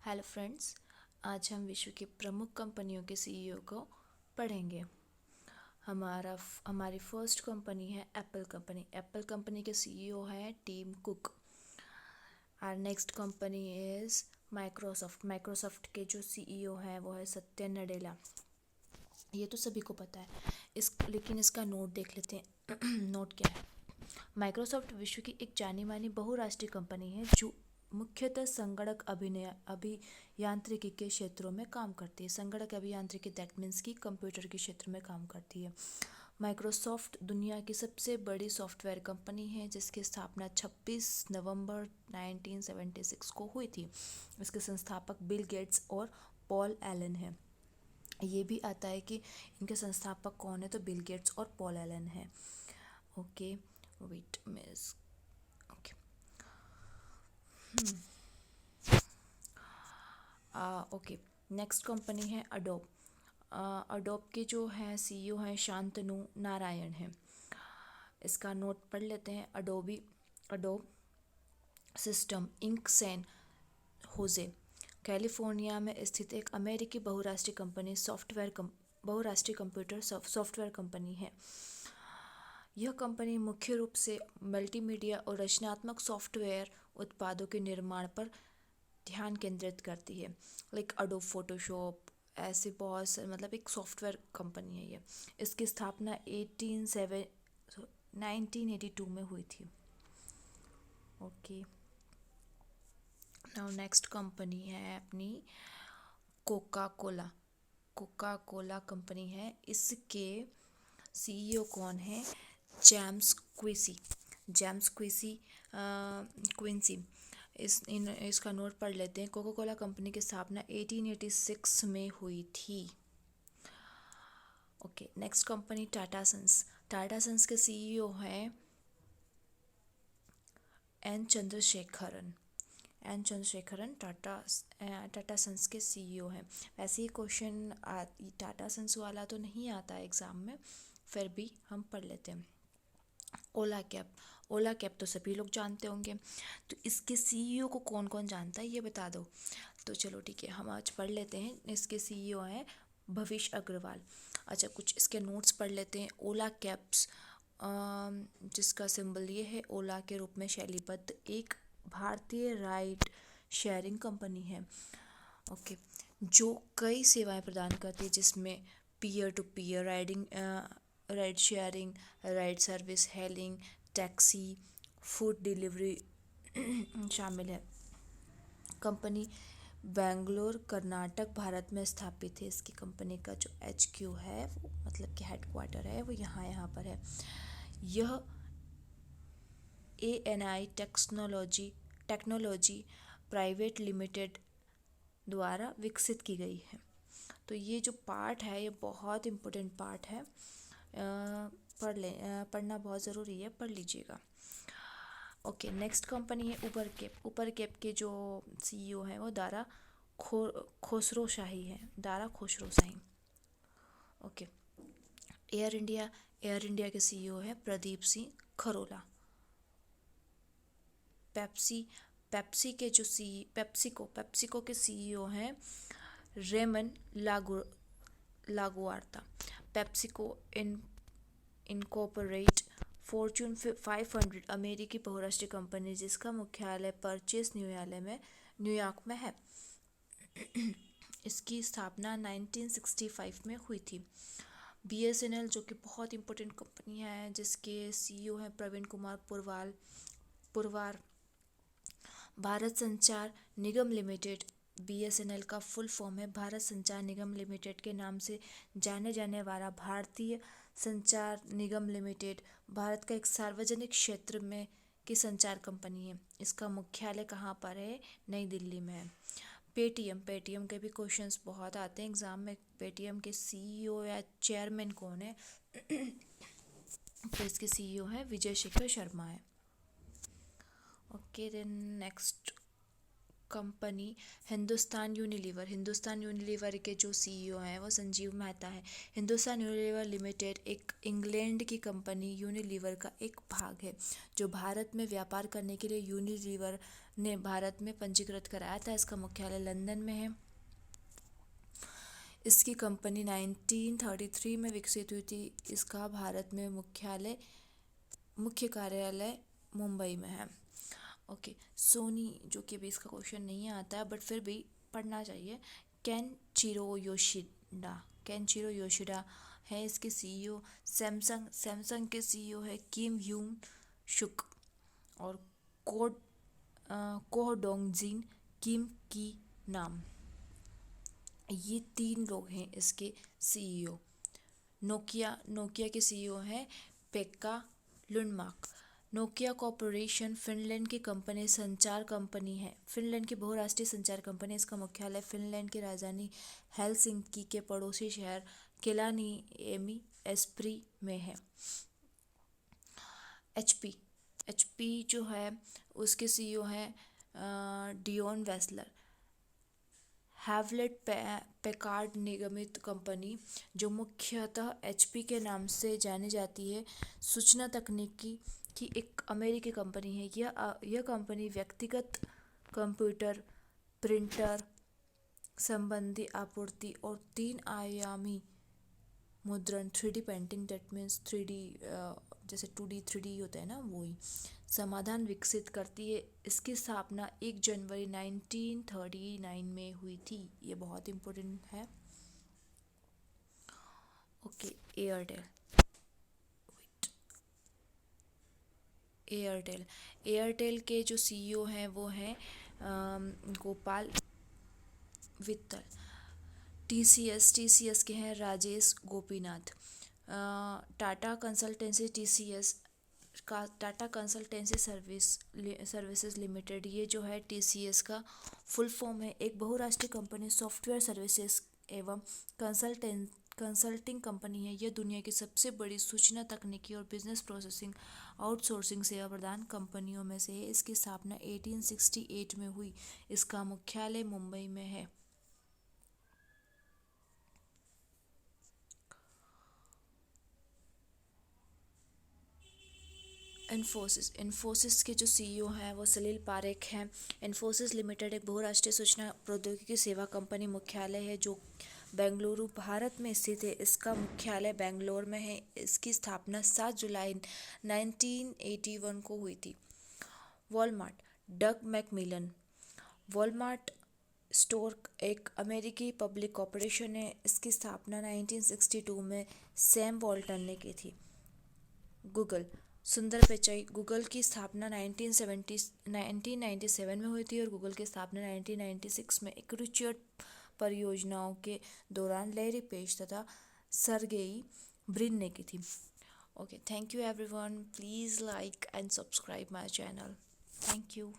Hello friends. आज हम विश्व की प्रमुख कंपनियों के सीईओ को पढ़ेंगे। हमारी फर्स्ट कंपनी है एप्पल कंपनी। एप्पल कंपनी के सीईओ हैं टिम कुक। और next company is Microsoft. Microsoft के जो सीईओ हैं वो है सत्या नडेला। ये तो सभी को पता है। लेकिन इसका नोट देख लेते हैं। नोट क्या है? माइक्रोसॉफ्ट विश्व की एक जानी मानी बहुराष्ट्रीय कंपनी है जो मुख्यतः संगणक अभियांत्रिकी के क्षेत्रों में काम करती है। संगणक अभियांत्रिकी दैट मीन्स की कंप्यूटर के क्षेत्र में काम करती है। माइक्रोसॉफ्ट दुनिया की सबसे बड़ी सॉफ्टवेयर कंपनी है जिसकी स्थापना 26 नवंबर 1976 को हुई थी। इसके संस्थापक बिल गेट्स और पॉल एलन हैं। ये भी आता है कि इनके संस्थापक कौन है, तो बिल गेट्स और पॉल एलन है। Okay, wait miss. Okay, okay. Next company है अडोब। अडोब के जो हैं सीईओ हैं शांतनु नारायण हैं। इसका नोट पढ़ लेते हैं। Adobe system Inc San Jose California में स्थित एक अमेरिकी बहुराष्ट्रीय कंप्यूटर सॉफ्टवेयर कंपनी है। यह कंपनी मुख्य रूप से मल्टीमीडिया और रचनात्मक सॉफ्टवेयर उत्पादों के निर्माण पर ध्यान केंद्रित करती है। लाइक अडोब फोटोशॉप, ऐसे बहुत से, मतलब एक सॉफ्टवेयर कंपनी है ये। इसकी स्थापना 1982 में हुई थी। ओके, नाउ नेक्स्ट कंपनी है अपनी Coca Cola. Coca Cola company है। इसके सीईओ कौन है? James Quincey. James Quincey. इसका नोट पढ़ लेते हैं। कोका कोला कंपनी की स्थापना 1886 में हुई थी। Okay, next company Tata Sons. Tata Sons के सीईओ हैं एन चंद्रशेखरन। टाटा सन्स के सीईओ हैं। वैसे ही क्वेश्चन टाटा सन्स वाला तो नहीं आता एग्ज़ाम में, फिर भी हम पढ़ लेते हैं। ओला कैब। ओला कैब तो सभी लोग जानते होंगे, तो इसके सीईओ को कौन कौन जानता है ये बता दो। तो चलो ठीक है, हम आज पढ़ लेते हैं। इसके सीईओ हैं भविष्य अग्रवाल। अच्छा, कुछ इसके नोट्स पढ़ लेते हैं। ओला कैब्स, जिसका सिंबल ये है ओला के रूप में शैलीबद्ध, एक भारतीय राइड शेयरिंग कंपनी है। ओके, जो कई सेवाएं प्रदान करती है जिसमें peer to peer ride sharing, ride service, hailing, taxi, food delivery शामिल है। कंपनी बेंगलोर कर्नाटक भारत में स्थापित है। इसकी कंपनी का जो HQ है, वो मतलब कि हेडक्वार्टर है, वो यहाँ पर है। यह ANI टेक्नोलॉजी प्राइवेट लिमिटेड द्वारा विकसित की गई है। तो ये जो पार्ट है ये बहुत इम्पोर्टेंट पार्ट है। पढ़ना बहुत ज़रूरी है, पढ़ लीजिएगा। ओके, नेक्स्ट कंपनी है उबर कैब। उबर कैब के जो सीईओ हैं वो दारा खोसरो शाही है। दारा खोसरो शाही। ओके, एयर इंडिया के सीईओ है प्रदीप सिंह खरोला। पेप्सिको के सीईओ हैं रेमन लागुआर्ता। पेप्सिको इनकॉर्पोरेट फॉर्च्यून 500 अमेरिकी बहुराष्ट्रीय कंपनी जिसका मुख्यालय न्यूयॉर्क में है। इसकी स्थापना 1965 में हुई थी। BSNL जो कि बहुत इंपॉर्टेंट कंपनी है, जिसके सीईओ हैं प्रवीण कुमार पुरवार। भारत संचार निगम लिमिटेड। BSNL का फुल फॉर्म है भारत संचार निगम लिमिटेड के नाम से जाने जाने वाला भारतीय संचार निगम लिमिटेड भारत का एक सार्वजनिक क्षेत्र में की संचार कंपनी है। इसका मुख्यालय कहाँ पर है? नई दिल्ली में है। पेटीएम के भी क्वेश्चंस बहुत आते हैं एग्जाम में। पेटीएम के सीईओ या चेयरमैन कौन है? तो इसके सीईओ है विजय शेखर शर्मा है। Okay, then next company Hindustan Unilever. Hindustan Unilever के जो सीईओ हैं वो संजीव मेहता है। हिंदुस्तान यूनिलीवर लिमिटेड एक इंग्लैंड की कंपनी यूनिलीवर का एक भाग है जो भारत में व्यापार करने के लिए यूनिलीवर ने भारत में पंजीकृत कराया था। इसका मुख्यालय लंदन में है। इसकी कंपनी 1933 में विकसित हुई थी। इसका भारत में मुख्य कार्यालय मुंबई में है। ओके, सोनी, जो कि अभी इसका क्वेश्चन नहीं आता है बट फिर भी पढ़ना चाहिए। केनचिरो योशिडा है इसके सीईओ। सैमसंग के सीईओ है किम यून शुक और कोह डोंगजिन किम की नाम। ये 3 लोग हैं इसके सीईओ। नोकिया के सीईओ हैं पेक्का लुंडमार्क। नोकिया कॉरपोरेशन फिनलैंड की कंपनी संचार कंपनी है। फिनलैंड की बहुराष्ट्रीय संचार कंपनी। इसका मुख्यालय फिनलैंड की राजधानी हेलसिंकी के पड़ोसी शहर केलानिएमी एस्प्री में है। एचपी जो है उसके सीईओ हैं डियोन वेस्लर। हैवलेट पैकार्ड निगमित कंपनी, जो मुख्यतः एचपी के नाम से जानी जाती है, सूचना तकनीकी की एक अमेरिकी कंपनी है। यह कंपनी व्यक्तिगत कंप्यूटर, प्रिंटर संबंधी आपूर्ति और 3 आयामी मुद्रण 3D painting, that means 3D जैसे 2D 3D होता है ना, वही समाधान विकसित करती है। इसकी स्थापना 1 जनवरी 1939 में हुई थी। ये बहुत इम्पोर्टेंट है। ओके, एयरटेल के जो सीईओ हैं वो हैं गोपाल वित्तल। टीसीएस के हैं Rajesh Gopinath. Tata consultancy services limited, ये जो है टीसीएस का फुल फॉर्म है। एक बहुराष्ट्रीय कंपनी सॉफ्टवेयर सर्विसेज एवं कंसल्टिंग कंपनी है। यह दुनिया की सबसे बड़ी सूचना तकनीकी और बिजनेस प्रोसेसिंग आउटसोर्सिंग सेवा प्रदान कंपनियों में से है। इसकी स्थापना 1868 में हुई। इसका मुख्यालय मुंबई में है। इन्फोसिस के जो सीईओ हैं वो सलील पारेख हैं। इन्फोसिस लिमिटेड एक बहुराष्ट्रीय सूचना प्रौद्योगिकी सेवा कंपनी मुख्यालय है जो बेंगलुरु, भारत में स्थित है। इसका मुख्यालय बेंगलोर में है। इसकी स्थापना 7 जुलाई 1981 को हुई थी। वॉलमार्ट, डग मैकमिलन। वॉलमार्ट स्टोर एक अमेरिकी पब्लिक कॉर्पोरेशन है। इसकी स्थापना 1962 में सैम वॉल्टन ने की थी। गूगल, सुंदर पिचाई। गूगल की स्थापना 1997 में हुई थी और गूगल की स्थापना 1996 में एक रिचर्ड परियोजनाओं के दौरान लैरी पेज तथा सर्गेई ब्रिन ने की थी। Okay, thank you everyone. Please like and subscribe my channel. Thank you.